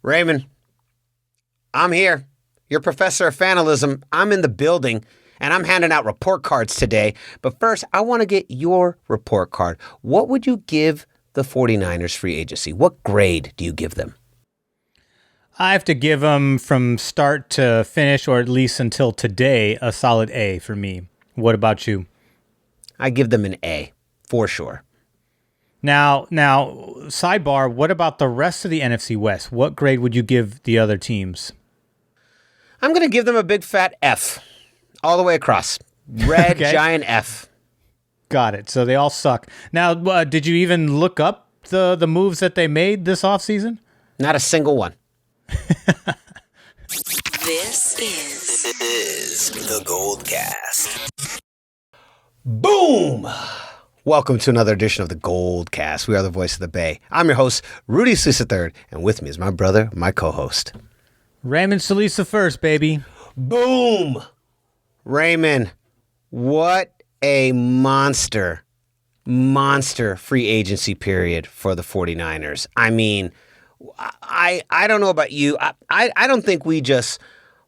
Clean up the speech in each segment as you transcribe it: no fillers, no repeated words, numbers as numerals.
Raymond, I'm here. Your professor of fanalism. I'm in the building, and I'm handing out report cards today. But first, I want to get your report card. What would you give the 49ers free agency? What grade do you give them? I have to give them from start to finish, or at least until today, a solid A for me. What about you? I give them an A, for sure. Now, sidebar, what about the rest of the NFC West? What grade would you give the other teams? I'm going to give them a big fat F, all the way across. Red, okay. Giant F. Got it. So they all suck. Now, did you even look up the moves that they made this offseason? Not a single one. This is the GoldCast. Boom! Welcome to another edition of the GoldCast. We are the voice of the Bay. I'm your host, Rudy Solis III, and with me is my brother, my co-host, Raymond Solis I, baby. Boom! Raymond, what a monster free agency period for the 49ers. I mean, I don't know about you. I don't think we just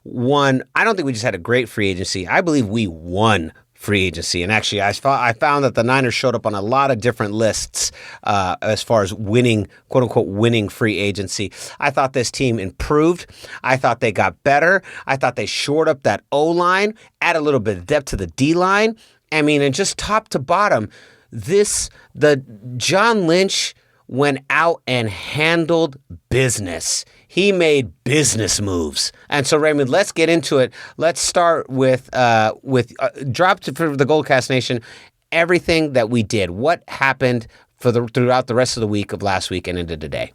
won. I don't think we just had a great free agency. I believe we won free agency. And actually, I found that the Niners showed up on a lot of different lists as far as winning, quote unquote, winning free agency. I thought this team improved. I thought they got better. I thought they shored up that O-line, add a little bit of depth to the D-line. I mean, and just top to bottom, the John Lynch went out and handled business. He made business moves. And so, Raymond, let's get into it. Let's start with drop for the GoldCast Nation, everything that we did. What happened throughout the rest of the week of last week and into today?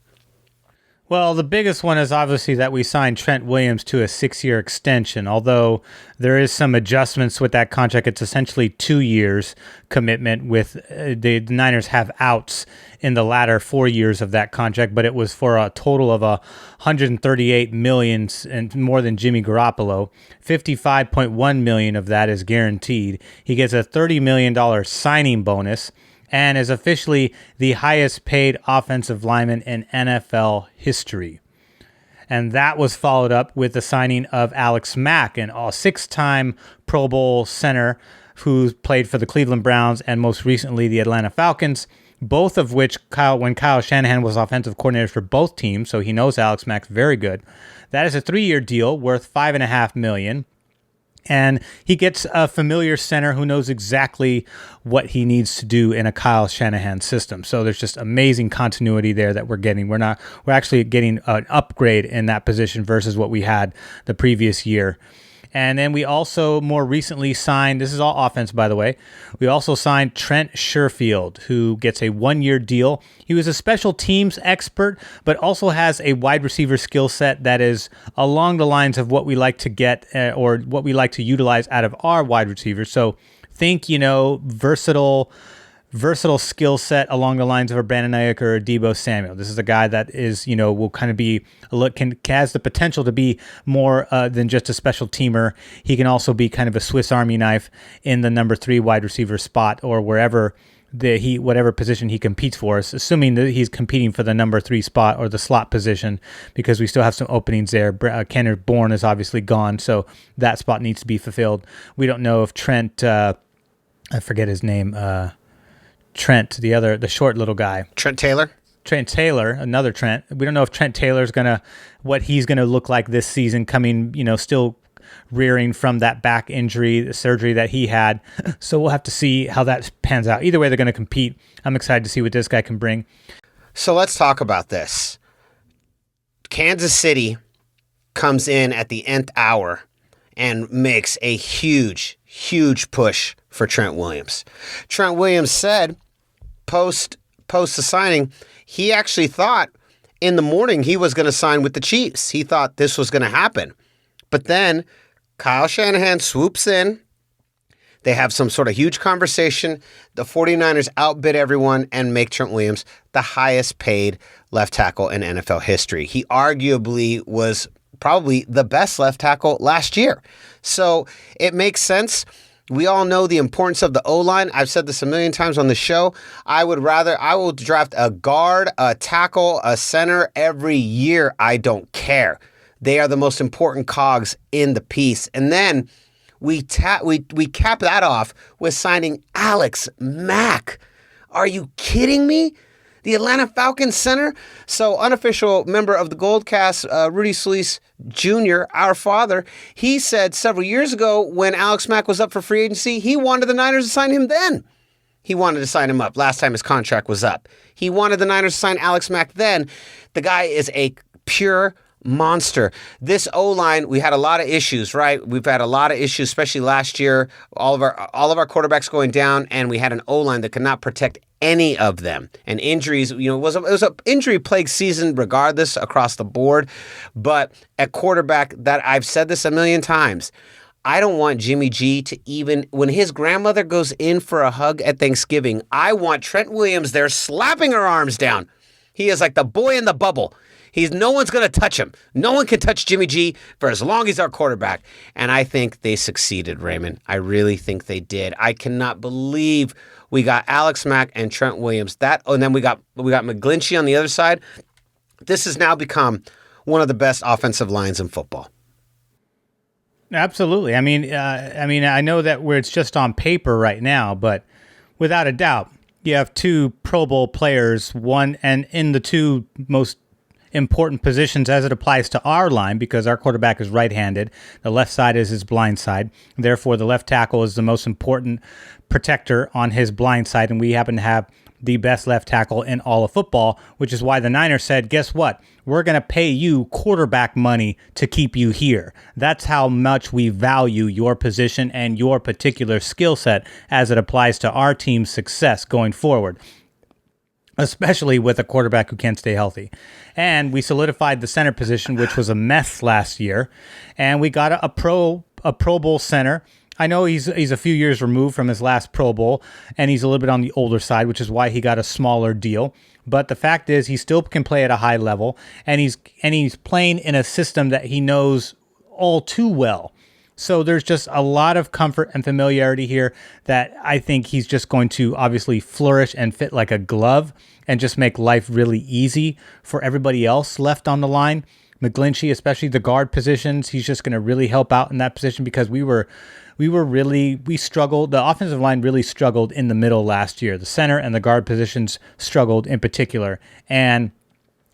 Well, the biggest one is obviously that we signed Trent Williams to a 6-year extension. Although there is some adjustments with that contract, it's essentially 2 years commitment with the Niners have outs in the latter 4 years of that contract, but it was for a total of $138 million and more than Jimmy Garoppolo. $55.1 million of that is guaranteed. He gets a $30 million signing bonus and is officially the highest paid offensive lineman in NFL history. And that was followed up with the signing of Alex Mack, a 6-time Pro Bowl center who played for the Cleveland Browns and most recently the Atlanta Falcons, both of which when Kyle Shanahan was offensive coordinator for both teams, so he knows Alex Mack very good. That is a 3-year deal worth $5.5 million. And he gets a familiar center who knows exactly what he needs to do in a Kyle Shanahan system. So there's just amazing continuity there that we're getting. We're actually getting an upgrade in that position versus what we had the previous year. And then we also more recently signed, this is all offense, by the way, we also signed Trent Sherfield, who gets a 1-year deal. He was a special teams expert, but also has a wide receiver skill set that is along the lines of what we like to get or what we like to utilize out of our wide receivers. So think, versatile skill set along the lines of a Brandon Ayuk or a Deebo Samuel. This is a guy that is, will kind of be has the potential to be more than just a special teamer. He can also be kind of a Swiss Army knife in the number 3 wide receiver spot or wherever whatever position he competes for, assuming that he's competing for the number 3 spot or the slot position, because we still have some openings there. Kenneth Bourne is obviously gone, so that spot needs to be fulfilled. We don't know if Trent, I forget his name, Trent, the short little guy. Trent Taylor, another Trent. We don't know if Trent Taylor's what he's gonna look like this season, coming, still rearing from that back injury, the surgery that he had. So we'll have to see how that pans out. Either way, they're gonna compete. I'm excited to see what this guy can bring. So let's talk about this. Kansas City comes in at the nth hour and makes a huge push for Trent Williams. Trent Williams said post the signing, he actually thought in the morning he was going to sign with the Chiefs. He thought this was going to happen. But then Kyle Shanahan swoops in. They have some sort of huge conversation. The 49ers outbid everyone and make Trent Williams the highest paid left tackle in NFL history. He arguably was probably the best left tackle last year. So it makes sense. We all know the importance of the O-line. I've said this a million times on the show. I will draft a guard, a tackle, a center every year. I don't care. They are the most important cogs in the piece. And then we cap that off with signing Alex Mack. Are you kidding me? The Atlanta Falcons center. So unofficial member of the GoldCast, Rudy Solis Jr., our father, he said several years ago when Alex Mack was up for free agency, he wanted the Niners to sign him then. He wanted to sign him up last time his contract was up. He wanted the Niners to sign Alex Mack then. The guy is a pure monster. This O-line, we had a lot of issues, right? We've had a lot of issues, especially last year. All of our quarterbacks going down, and we had an O-line that could not protect any of them. And injuries, it was a injury-plagued season regardless across the board. But at quarterback, that I've said this a million times, I don't want Jimmy G to even, when his grandmother goes in for a hug at Thanksgiving, I want Trent Williams there slapping her arms down. He is like the boy in the bubble. No one's going to touch him. No one can touch Jimmy G for as long as he's our quarterback. And I think they succeeded, Raymond. I really think they did. I cannot believe we got Alex Mack and Trent Williams. And then we got McGlinchey on the other side. This has now become one of the best offensive lines in football. Absolutely. I mean, I know that where it's just on paper right now, but without a doubt, you have two Pro Bowl players, one and in the two most important positions as it applies to our line, because our quarterback is right-handed. The left side is his blind side. Therefore, the left tackle is the most important protector on his blind side, and we happen to have the best left tackle in all of football, which is why the Niners said, guess what? We're going to pay you quarterback money to keep you here. That's how much we value your position and your particular skill set as it applies to our team's success going forward, especially with a quarterback who can't stay healthy. And we solidified the center position, which was a mess last year, and we got a Pro Bowl center. I know he's a few years removed from his last Pro Bowl, and he's a little bit on the older side, which is why he got a smaller deal. But the fact is, he still can play at a high level, and he's playing in a system that he knows all too well. So there's just a lot of comfort and familiarity here that I think he's just going to obviously flourish and fit like a glove and just make life really easy for everybody else left on the line. McGlinchey, especially the guard positions, he's just going to really help out in that position, because we struggled. The offensive line really struggled in the middle last year. The center and the guard positions struggled in particular. And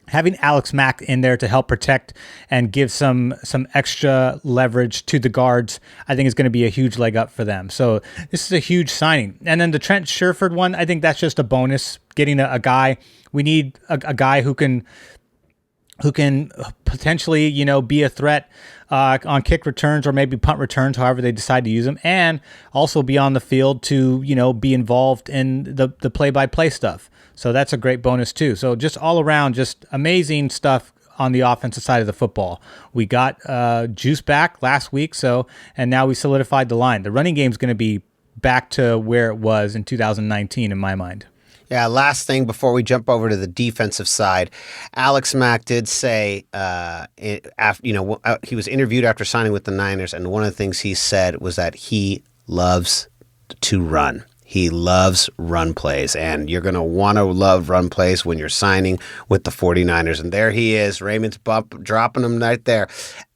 having Alex Mack in there to help protect and give some extra leverage to the guards, I think is going to be a huge leg up for them. So this is a huge signing. And then the Trent Sherfield one, I think that's just a bonus. Getting a guy, we need a guy who can potentially, be a threat on kick returns or maybe punt returns, however they decide to use them, and also be on the field to, be involved in the play-by-play stuff. So that's a great bonus too. So just all around, just amazing stuff on the offensive side of the football. We got Juice back last week, and now we solidified the line. The running game is going to be back to where it was in 2019 in my mind. Yeah, last thing before we jump over to the defensive side, Alex Mack did say, he was interviewed after signing with the Niners, and one of the things he said was that he loves to run. He loves run plays, and you're going to want to love run plays when you're signing with the 49ers. And there he is, Raymond's dropping him right there.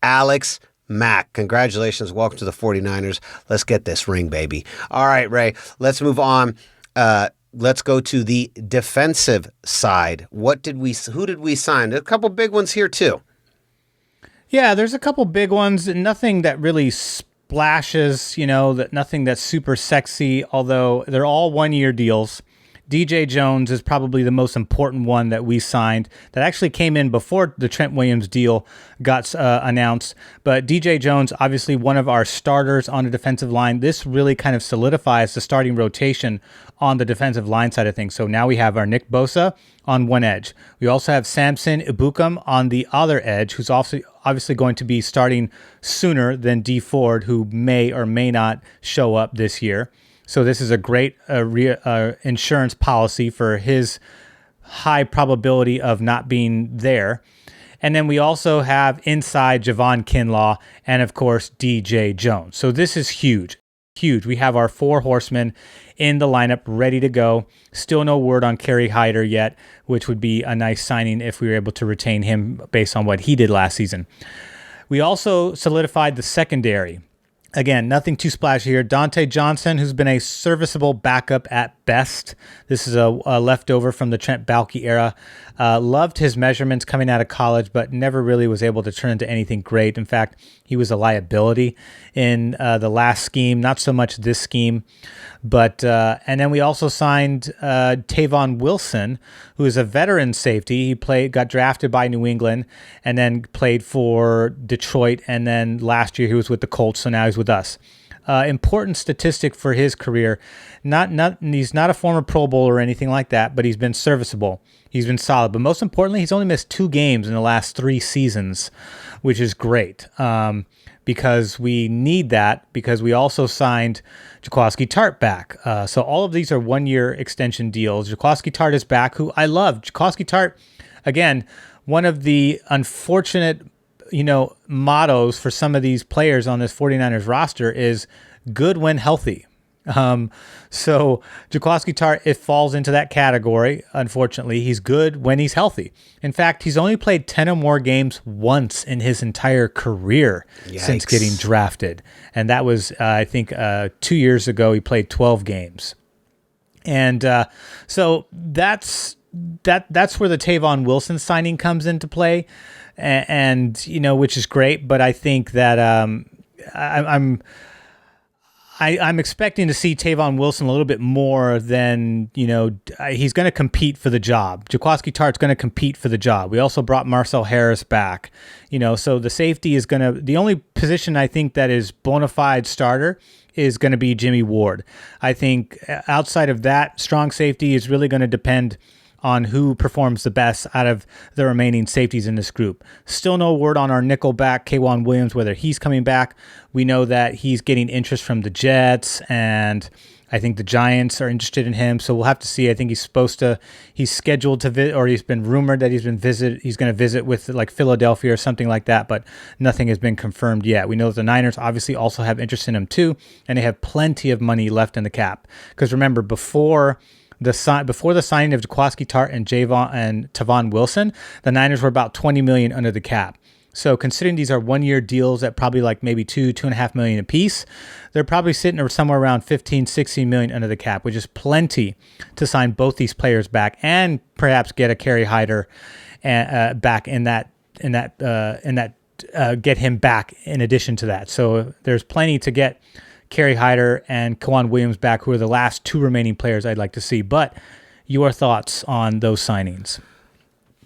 Alex Mack, congratulations. Welcome to the 49ers. Let's get this ring, baby. All right, Ray, let's move on. Let's go to the defensive side. Who did we sign? There's a couple big ones here too. Yeah, there's a couple big ones. Nothing that really splashes, nothing that's super sexy, although they're all 1-year deals. DJ Jones is probably the most important one that we signed that actually came in before the Trent Williams deal got announced. But DJ Jones, obviously one of our starters on the defensive line. This really kind of solidifies the starting rotation on the defensive line side of things. So now we have our Nick Bosa on one edge. We also have Samson Ibukam on the other edge, who's also obviously going to be starting sooner than D Ford, who may or may not show up this year. So this is a great insurance policy for his high probability of not being there. And then we also have inside Javon Kinlaw and, of course, DJ Jones. So this is huge. huge. We have our 4 horsemen in the lineup ready to go. Still no word on Kerry Hyder yet, which would be a nice signing if we were able to retain him based on what he did last season. We also solidified the secondary. Again, nothing too splashy here. Dante Johnson, who's been a serviceable backup at best. This is a leftover from the Trent Baalke era. Loved his measurements coming out of college, but never really was able to turn into anything great. In fact, he was a liability in the last scheme, not so much this scheme. But and then we also signed Tavon Wilson, who is a veteran safety. He got drafted by New England, and then played for Detroit. And then last year he was with the Colts, so now he's with us. Important statistic for his career. He's not a former Pro Bowl or anything like that, but he's been serviceable. He's been solid. But most importantly, he's only missed 2 games in the last 3 seasons, which is great. Because we need that, because we also signed Jaquiski Tartt back. So all of these are 1-year extension deals. Jaquiski Tartt is back, who I love. Jaquiski Tartt, again, one of the unfortunate, mottos for some of these players on this 49ers roster is good when healthy. So Jaquiski Tartt, it falls into that category. Unfortunately, he's good when he's healthy. In fact, he's only played 10 or more games once in his entire career. Yikes. Since getting drafted. And that was, I think, 2 years ago, he played 12 games. And so that's where the Tavon Wilson signing comes into play. And which is great. But I think that I'm expecting to see Tavon Wilson a little bit more than, he's going to compete for the job. Jaquiski Tartt's going to compete for the job. We also brought Marcel Harris back, so the safety is the only position I think that is bona fide starter is going to be Jimmy Ward. I think outside of that, strong safety is really going to depend on who performs the best out of the remaining safeties in this group. Still no word on our nickel back, Kaywon Williams, whether he's coming back. We know that he's getting interest from the Jets, and I think the Giants are interested in him, so we'll have to see. I think he's scheduled to visit, or he's been rumored that he's going to visit with like Philadelphia or something like that, but nothing has been confirmed yet. We know that the Niners obviously also have interest in him too, and they have plenty of money left in the cap. Because remember, before the signing of Jaquiski Tartt and Tavon Wilson, the Niners were about $20 million under the cap. So considering these are 1-year deals at probably like maybe $2.5 million a piece, they're probably sitting somewhere around $15-16 million under the cap, which is plenty to sign both these players back and perhaps get a Kerry Hyder back get him back in addition to that. So there's plenty to get Kerry Hyder and Kaywon Williams back, who are the last 2 remaining players I'd like to see. But your thoughts on those signings?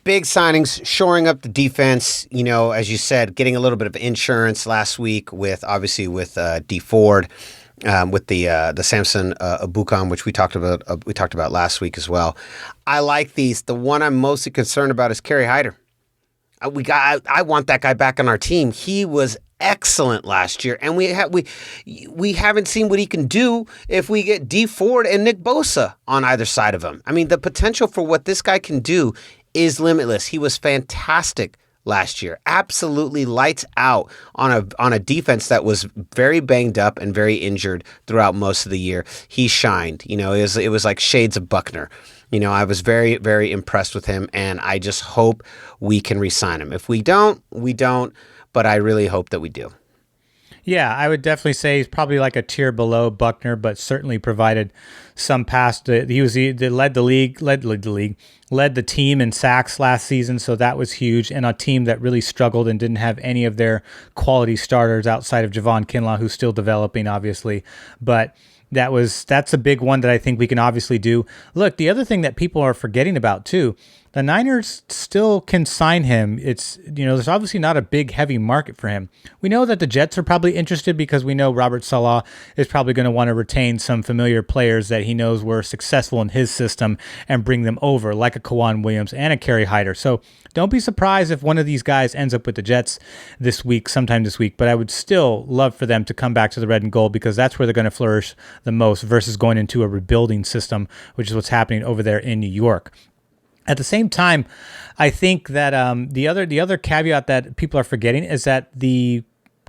Big signings, shoring up the defense, as you said, getting a little bit of insurance last week with D Ford, with the Samson Ebukam, which we talked about last week as well. I like these. The one I'm mostly concerned about is Kerry Hyder. I want that guy back on our team. He was excellent last year, and we haven't seen what he can do if we get D Ford and Nick Bosa on either side of him. I mean, the potential for what this guy can do is limitless. He was fantastic last year, absolutely lights out on a defense that was very banged up and very injured throughout most of the year. He shined. It was like shades of Buckner. I was very, very impressed with him, and I just hope we can re-sign him. If we don't, we don't, but I really hope that we do. Yeah, I would definitely say he's probably like a tier below Buckner, but certainly provided some pass. He led the team in sacks last season, so that was huge. And a team that really struggled and didn't have any of their quality starters outside of Javon Kinlaw, who's still developing, obviously. But that's a big one that I think we can obviously do. Look, the other thing that people are forgetting about too, the Niners still can sign him. It's, there's obviously not a big, heavy market for him. We know that the Jets are probably interested because we know Robert Saleh is probably going to want to retain some familiar players that he knows were successful in his system and bring them over, like a Kaywon Williams and a Kerry Hyder. So don't be surprised if one of these guys ends up with the Jets sometime this week. But I would still love for them to come back to the red and gold, because that's where they're going to flourish the most versus going into a rebuilding system, which is what's happening over there in New York. At the same time, I think that the other caveat that people are forgetting is that the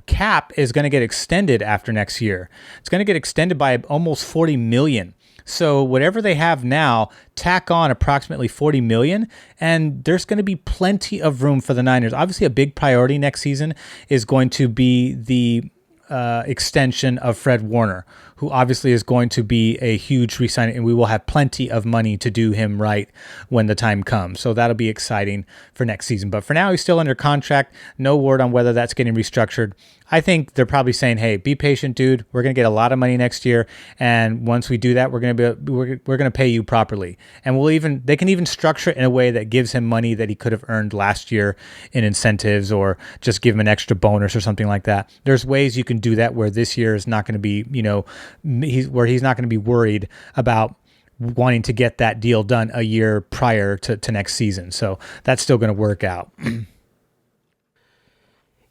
cap is going to get extended after next year. It's going to get extended by almost $40 million. So whatever they have now, tack on approximately $40 million, and there's going to be plenty of room for the Niners. Obviously, a big priority next season is going to be the extension of Fred Warner, who obviously is going to be a huge re-signing, and we will have plenty of money to do him right when the time comes. So that'll be exciting for next season. But for now, he's still under contract. No word on whether that's getting restructured. I think they're probably saying, "Hey, be patient, dude. We're going to get a lot of money next year, and once we do that, we're going to pay you properly." And they can even structure it in a way that gives him money that he could have earned last year in incentives, or just give him an extra bonus or something like that. There's ways you can do that where this year is not going to be, he's not going to be worried about wanting to get that deal done a year prior to next season. So that's still going to work out.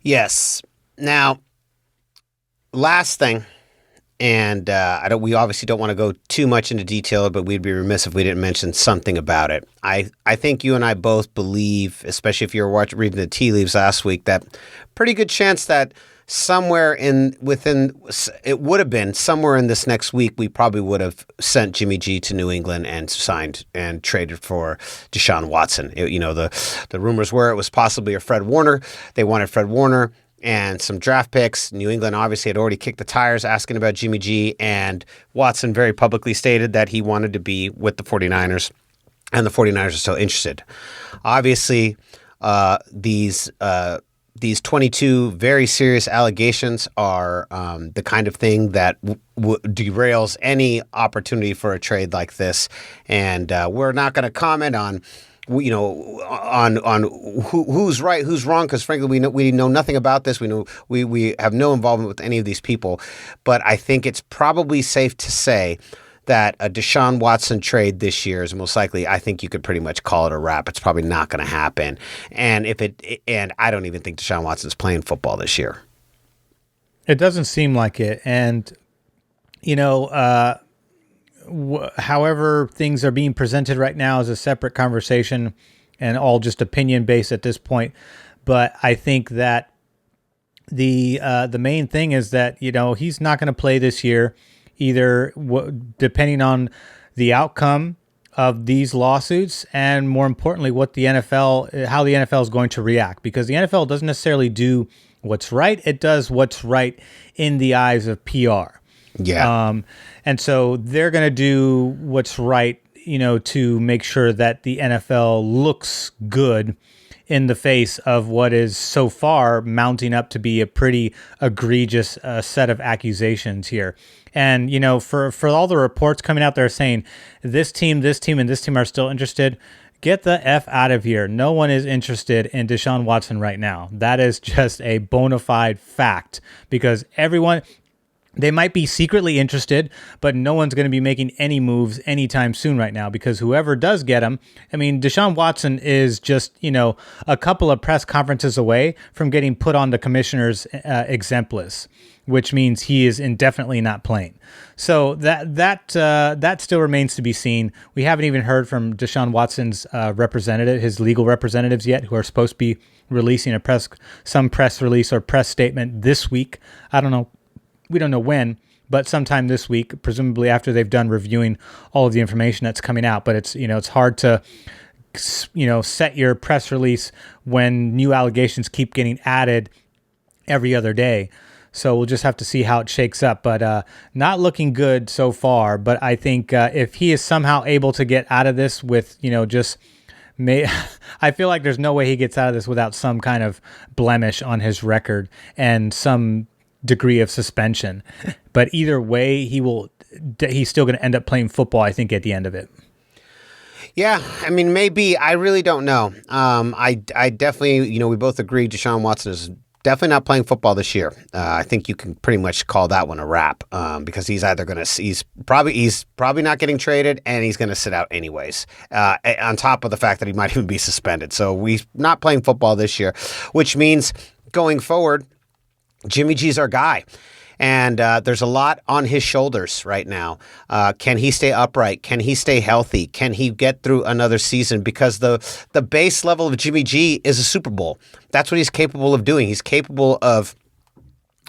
Yes. Now, last thing, and we obviously don't want to go too much into detail, but we'd be remiss if we didn't mention something about it. I think you and I both believe, especially if you were reading the tea leaves last week, that pretty good chance that somewhere it would have been somewhere in this next week, we probably would have sent Jimmy G to New England and signed and traded for Deshaun Watson. The rumors were it was possibly a Fred Warner. They wanted Fred Warner and some draft picks. New England obviously had already kicked the tires asking about Jimmy G, and Watson very publicly stated that he wanted to be with the 49ers, and the 49ers are still interested. Obviously, these 22 very serious allegations are the kind of thing that derails any opportunity for a trade like this, and we're not going to comment on who's right, who's wrong, because frankly we know nothing about this. We have no involvement with any of these people, but I think it's probably safe to say that a Deshaun Watson trade this year is most likely. I think you could pretty much call it a wrap. It's probably not going to happen, and I don't even think Deshaun Watson's playing football this year. It doesn't seem like it, and however things are being presented right now is a separate conversation and all just opinion based at this point. But I think that the main thing is that he's not going to play this year, either depending on the outcome of these lawsuits, and more importantly, how the NFL is going to react, because the NFL doesn't necessarily do what's right. It does what's right in the eyes of PR. Yeah. And so they're going to do what's right, to make sure that the NFL looks good in the face of what is so far mounting up to be a pretty egregious set of accusations here. And, for all the reports coming out there saying this team, and this team are still interested, get the F out of here. No one is interested in Deshaun Watson right now. That is just a bona fide fact, because they might be secretly interested, but no one's going to be making any moves anytime soon right now, because whoever does get him, Deshaun Watson is just, a couple of press conferences away from getting put on the commissioner's exempt list, which means he is indefinitely not playing. So that still remains to be seen. We haven't even heard from Deshaun Watson's his legal representatives yet, who are supposed to be releasing some press release or press statement this week. I don't know. We don't know when, but sometime this week, presumably after they've done reviewing all of the information that's coming out. But it's hard to, set your press release when new allegations keep getting added every other day. So we'll just have to see how it shakes up, but not looking good so far. But I think if he is somehow able to get out of this with, I feel like there's no way he gets out of this without some kind of blemish on his record and some degree of suspension. But either way, he's still going to end up playing football, I think, at the end of it. Yeah, maybe. I really don't know. I definitely, we both agree Deshaun Watson is definitely not playing football this year. I think you can pretty much call that one a wrap, because he's probably not getting traded, and he's going to sit out anyways, on top of the fact that he might even be suspended. So he's not playing football this year, which means going forward, Jimmy G's our guy. And there's a lot on his shoulders right now. Can he stay upright? Can he stay healthy? Can he get through another season? Because the base level of Jimmy G is a Super Bowl. That's what he's capable of doing. He's capable of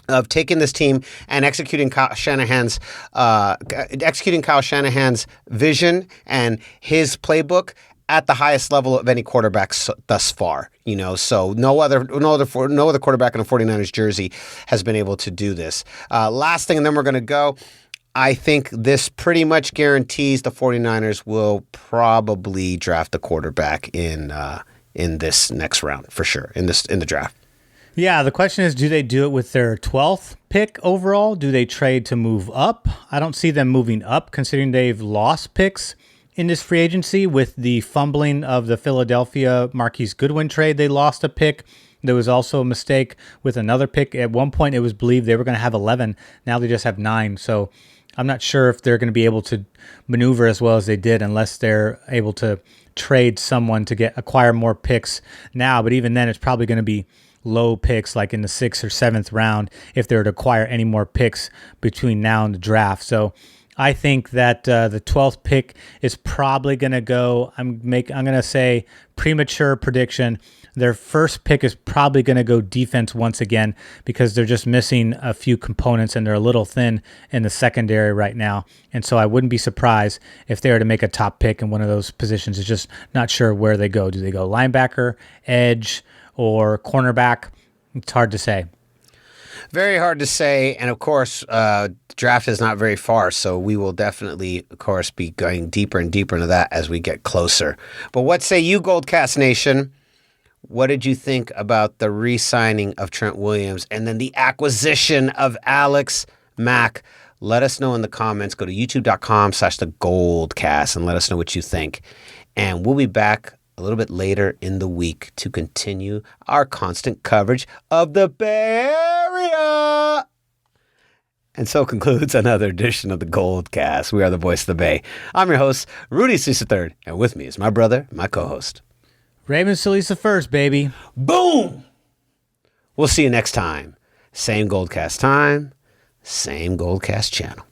of taking this team and executing Kyle Shanahan's vision and his playbook at the highest level of any quarterback thus far. So no other quarterback in a 49ers jersey has been able to do this. Last thing, and then we're going to go. I think this pretty much guarantees the 49ers will probably draft a quarterback in this next round for sure, in the draft. Yeah, the question is, do they do it with their 12th pick overall? Do they trade to move up? I don't see them moving up, considering they've lost picks in this free agency. With the fumbling of the Philadelphia Marquise Goodwin trade, they lost a pick. There was also a mistake with another pick. At one point, it was believed they were going to have 11. Now they just have 9. So I'm not sure if they're going to be able to maneuver as well as they did unless they're able to trade someone to acquire more picks now. But even then, it's probably going to be low picks, like in the 6th or 7th round, if they were to acquire any more picks between now and the draft. So I think that the 12th pick is probably going to go, I'm going to say premature prediction. Their first pick is probably going to go defense once again, because they're just missing a few components and they're a little thin in the secondary right now. And so I wouldn't be surprised if they were to make a top pick in one of those positions. It's just not sure where they go. Do they go linebacker, edge, or cornerback? It's hard to say. Very hard to say. And of course, draft is not very far. So we will definitely, of course, be going deeper and deeper into that as we get closer. But what say you, GoldCast Nation? What did you think about the re-signing of Trent Williams and then the acquisition of Alex Mack? Let us know in the comments. Go to youtube.com/thegoldcast and let us know what you think. And we'll be back a little bit later in the week to continue our constant coverage of the Bay Area. And so concludes another edition of the GoldCast. We are the voice of the Bay. I'm your host, Rudy Solis III, and with me is my brother, my co-host, Ray Solis the first, baby. Boom! We'll see you next time. Same GoldCast time, same GoldCast channel.